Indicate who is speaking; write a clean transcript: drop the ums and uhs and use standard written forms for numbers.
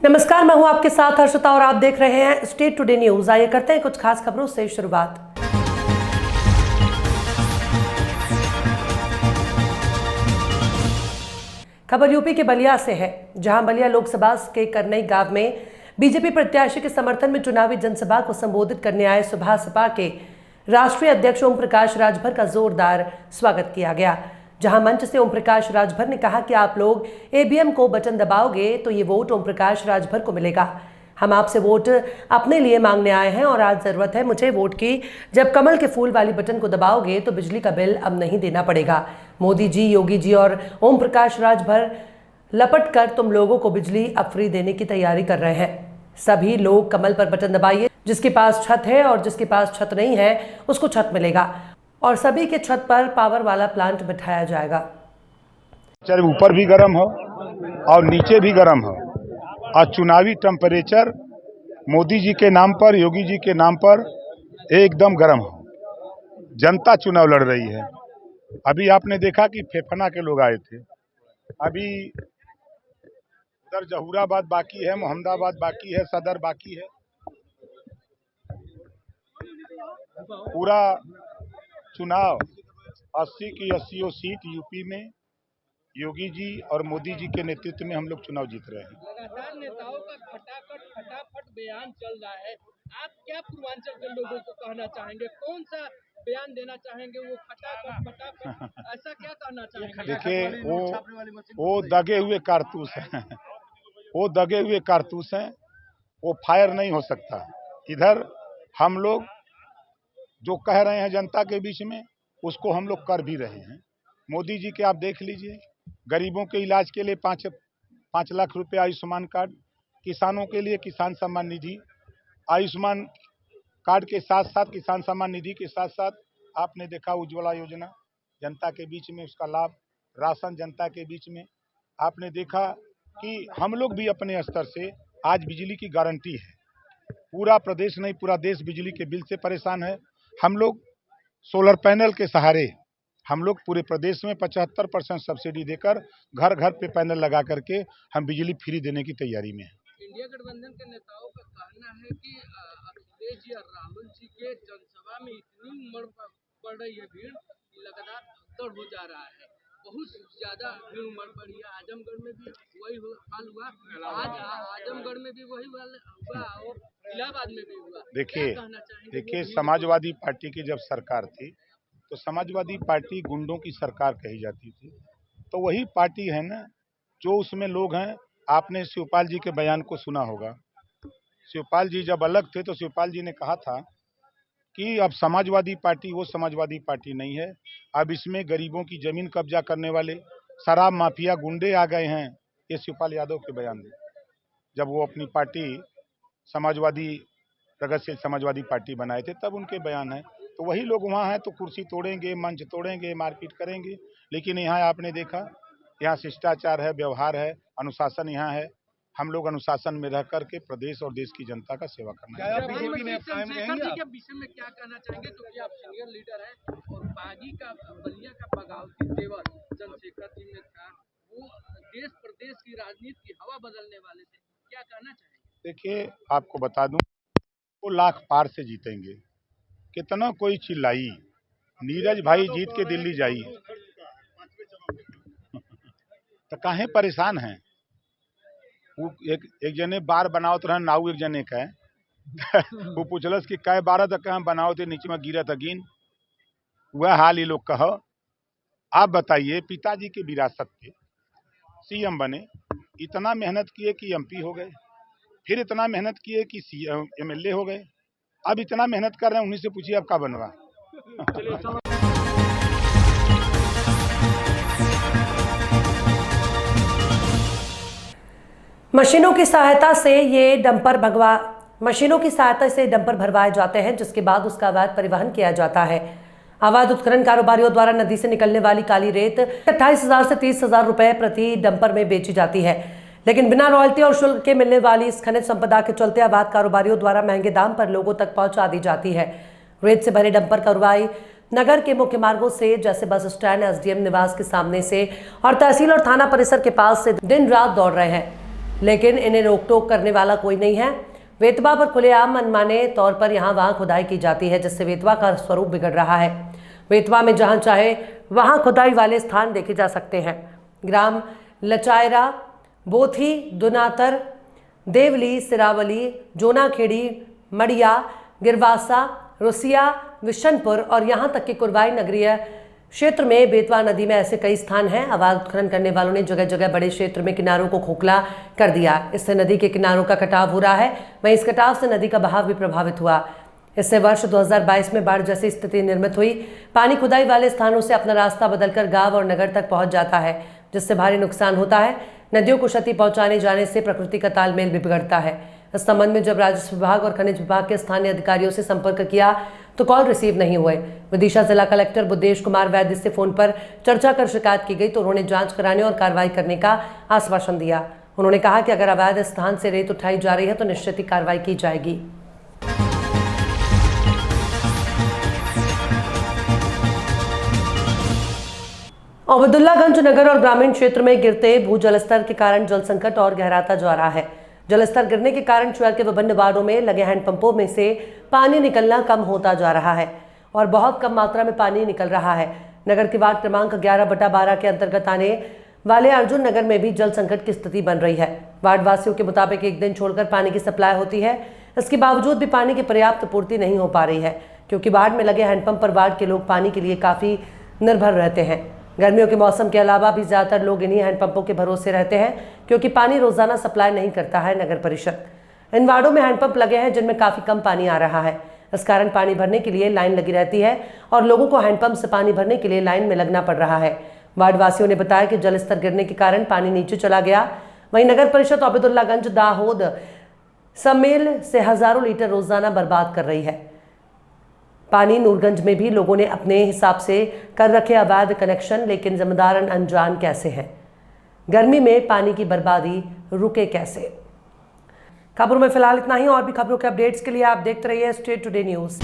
Speaker 1: नमस्कार, मैं हूं आपके साथ हर्षिता और आप देख रहे हैं स्टेट टुडे न्यूज। आइए करते हैं कुछ खास खबरों से शुरुआत। खबर यूपी के बलिया से है, जहां बलिया लोकसभा के करनई गांव में बीजेपी प्रत्याशी के समर्थन में चुनावी जनसभा को संबोधित करने आए सुभाष सपा के राष्ट्रीय अध्यक्ष ओम प्रकाश राजभर का जोरदार स्वागत किया गया। जहां मंच से ओम प्रकाश राजभर ने कहा कि आप लोग ईवीएम को बटन दबाओगे तो ये वोट ओम प्रकाश राजभर को मिलेगा। हम आपसे वोट अपने लिए मांगने आए हैं और आज जरूरत है मुझे वोट की। जब कमल के फूल वाली बटन को दबाओगे तो बिजली का बिल अब नहीं देना पड़ेगा। मोदी जी, योगी जी और ओम प्रकाश राजभर लपट कर तुम लोगों को बिजली अब फ्री देने की तैयारी कर रहे हैं। सभी लोग कमल पर बटन दबाइए। जिसके पास छत है और जिसके पास छत नहीं है उसको छत मिलेगा और सभी के छत पर पावर वाला प्लांट बिठाया जाएगा।
Speaker 2: चाहे ऊपर भी गर्म हो और नीचे भी गर्म हो और चुनावी टेम्परेचर मोदी जी के नाम पर, योगी जी के नाम पर एकदम गर्म हो। जनता चुनाव लड़ रही है। अभी आपने देखा कि फेफना के लोग आए थे। अभी उधर जहूराबाद बाकी है, मोहम्मदाबाद बाकी है, सदर बाकी है। पूरा चुनाव 80 की 80 सीट यूपी में योगी जी और मोदी जी के नेतृत्व में हम लोग चुनाव जीत रहे हैं।
Speaker 3: लगातार नेताओं का फटाफट बयान चल रहा है। आप क्या पूर्वांचल के लोगों को कहना चाहेंगे? कौन सा बयान देना चाहेंगे? वो फटाफट ऐसा क्या कहना चाहेंगे?
Speaker 2: देखिए, वो दगे हुए कारतूस हैं। वो दगे हुए कारतूस हैं। वो फायर नहीं हो सकता। इधर हम लोग जो कह रहे हैं जनता के बीच में, उसको हम लोग कर भी रहे हैं। मोदी जी के आप देख लीजिए, गरीबों के इलाज के लिए 5 लाख रुपए आयुष्मान कार्ड, किसानों के लिए किसान सम्मान निधि, आयुष्मान कार्ड के साथ साथ किसान सम्मान निधि के साथ साथ आपने देखा उज्ज्वला योजना जनता के बीच में, उसका लाभ, राशन जनता के बीच में। आपने देखा कि हम लोग भी अपने स्तर से आज बिजली की गारंटी है। पूरा प्रदेश नहीं, पूरा देश बिजली के बिल से परेशान है। हम लोग सोलर पैनल के सहारे हम लोग पूरे प्रदेश में 75% सब्सिडी देकर घर घर पे पैनल लगा करके हम बिजली फ्री देने की तैयारी में हैं।
Speaker 3: इंडिया गठबंधन के नेताओं का कहना है कि अखिलेश जी और राहुल जी के जनसभा में इतनी उमड़ पड़ रही है, भीड़ लगातार भगदड़ हो जा रहा है। बहुत ज्यादा भीड़ उमड़ पड़ी है। आजमगढ़ में भी वही हाल हुआ, आज आजमगढ़ में भी वही हुआ और इलाहाबाद में भी हुआ।
Speaker 2: देखिए, समाजवादी पार्टी की जब सरकार थी तो समाजवादी पार्टी गुंडों की सरकार कही जाती थी। तो वही पार्टी है ना जो उसमें लोग हैं। आपने शिवपाल जी के बयान को सुना होगा। शिवपाल जी जब अलग थे तो शिवपाल जी ने कहा था कि अब समाजवादी पार्टी वो समाजवादी पार्टी नहीं है। अब इसमें गरीबों की जमीन कब्जा करने वाले शराब माफिया गुंडे आ गए हैं। ये शिवपाल यादव के बयान थे जब वो अपनी पार्टी समाजवादी, प्रगतिशील समाजवादी पार्टी बनाए थे, तब उनके बयान है। तो वही लोग वहाँ हैं तो कुर्सी तोड़ेंगे, मंच तोड़ेंगे, मारपीट करेंगे। लेकिन यहाँ आपने देखा, यहाँ शिष्टाचार है, व्यवहार है, अनुशासन यहाँ है। हम लोग अनुशासन में रह करके प्रदेश और देश की जनता का सेवा करना है।
Speaker 3: बीजेपी में के विषय में क्या कहना चाहेंगे, क्योंकि आप सीनियर लीडर हैं और बागी का बलिया का बगावती तेवर चंद्रशेखर जी में था, वो देश प्रदेश की राजनीति की हवा बदलने वाले थे, क्या कहना चाहेंगे?
Speaker 2: देखिए, आपको बता दूं, वो लाख पार से जीतेंगे। कितना कोई चिल्लाई, नीरज भाई जीत के दिल्ली जाई तो काहे परेशान हैं? एक जने बार बनाओ तो नाऊ एक जने का वो पूछलस कि कै बारह तक हम बनाओ थे, नीचे में गिरा था गिन। वह हाल ये लोग कहो। आप बताइए, पिताजी के विरासत पे सीएम बने, इतना मेहनत किए कि एमपी हो गए, फिर इतना मेहनत किए कि एमएलए हो गए, अब इतना मेहनत कर रहे हैं। उन्हीं से पूछिए अब क्या बनवा।
Speaker 1: मशीनों की सहायता से डंपर भरवाए जाते हैं, जिसके बाद उसका अवैध परिवहन किया जाता है। अवैध उत्खनन कारोबारियों द्वारा नदी से निकलने वाली काली रेत 28,000 से 30,000 रुपए प्रति डंपर में बेची जाती है। लेकिन बिना रॉयल्टी और शुल्क के मिलने वाली इस खनिज संपदा के चलते अवैध कारोबारियों द्वारा महंगे दाम पर लोगों तक पहुंचा दी जाती है। रेत से भरे डंपर कार्रवाई नगर के मुख्य मार्गों से, जैसे बस स्टैंड, एसडीएम निवास के सामने से और तहसील और थाना परिसर के पास से दिन रात दौड़ रहे हैं। लेकिन इन्हें रोक टोक करने वाला कोई नहीं है। वेतवा पर खुलेआम मनमाने तौर पर यहाँ वहाँ खुदाई की जाती है, जिससे वेतवा का स्वरूप बिगड़ रहा है। वेतवा में जहाँ चाहे वहाँ खुदाई वाले स्थान देखे जा सकते हैं। ग्राम लचायरा, बोथी, दुनातर, देवली, सिरावली, जोनाखेड़ी, मड़िया, गिरवासा, रुसिया, विशनपुर और यहाँ तक कि कुरवाई नगरीय क्षेत्र में बेतवा नदी में ऐसे कई स्थान हैं। अवैध उत्खनन करने वालों ने जगह जगह बड़े क्षेत्र में किनारों को खोखला कर दिया। इससे नदी के किनारों का कटाव हो रहा है। वहीं इस कटाव से नदी का बहाव भी प्रभावित हुआ। इससे वर्ष 2022 में बाढ़ जैसी स्थिति निर्मित हुई। पानी खुदाई वाले स्थानों से अपना रास्ता बदलकर गांव और नगर तक पहुंच जाता है, जिससे भारी नुकसान होता है। नदियों को क्षति पहुंचाने जाने से प्रकृति का तालमेल भी बिगड़ता है। इस संबंध में जब राजस्व विभाग और खनिज विभाग के स्थानीय अधिकारियों से संपर्क किया तो कॉल रिसीव नहीं हुए। विदिशा जिला कलेक्टर बुद्धेश कुमार वैद्य से फोन पर चर्चा कर शिकायत की गई तो उन्होंने जांच कराने और कार्रवाई करने का आश्वासन दिया। उन्होंने कहा कि अगर अवैध स्थान से रेत उठाई जा रही है तो निश्चित ही कार्रवाई की जाएगी। अब्दुल्लागंज नगर और ग्रामीण क्षेत्र में गिरते भूजल स्तर के कारण जल संकट और गहराता जा रहा है। जल स्तर गिरने के कारण शहर के विभिन्न वार्डों में लगे हैंडपंपों में से पानी निकलना कम होता जा रहा है और बहुत कम मात्रा में पानी निकल रहा है। नगर के वार्ड क्रमांक 11/12 के अंतर्गत आने वाले अर्जुन नगर में भी जल संकट की स्थिति बन रही है। वार्ड वासियों के मुताबिक एक दिन छोड़कर पानी की सप्लाई होती है। इसके बावजूद भी पानी की पर्याप्त पूर्ति नहीं हो पा रही है, क्योंकि वार्ड में लगे हैंडपंप पर वार्ड के लोग पानी के लिए काफी निर्भर रहते हैं। गर्मियों के मौसम के अलावा भी ज्यादातर लोग इन्हीं हैंडपंपों के भरोसे रहते हैं, क्योंकि पानी रोजाना सप्लाई नहीं करता है नगर परिषद। इन वार्डों में हैंडपंप लगे हैं जिनमें काफी कम पानी आ रहा है। इस कारण पानी भरने के लिए लाइन लगी रहती है और लोगों को हैंडपंप से पानी भरने के लिए लाइन में लगना पड़ रहा है। वार्ड वासियों ने बताया कि जल स्तर गिरने के कारण पानी नीचे चला गया। वहीं नगर परिषद अब्दुल्लागंज, दाहोद, समेल से हजारों लीटर रोजाना बर्बाद कर रही है। पानी नूरगंज में भी लोगों ने अपने हिसाब से कर रखे अवैध कनेक्शन, लेकिन जिम्मेदार अनजान कैसे हैं। गर्मी में पानी की बर्बादी रुके कैसे। खबरों में फिलहाल इतना ही। और भी खबरों के अपडेट्स के लिए आप देखते रहिए स्टेट टुडे न्यूज़।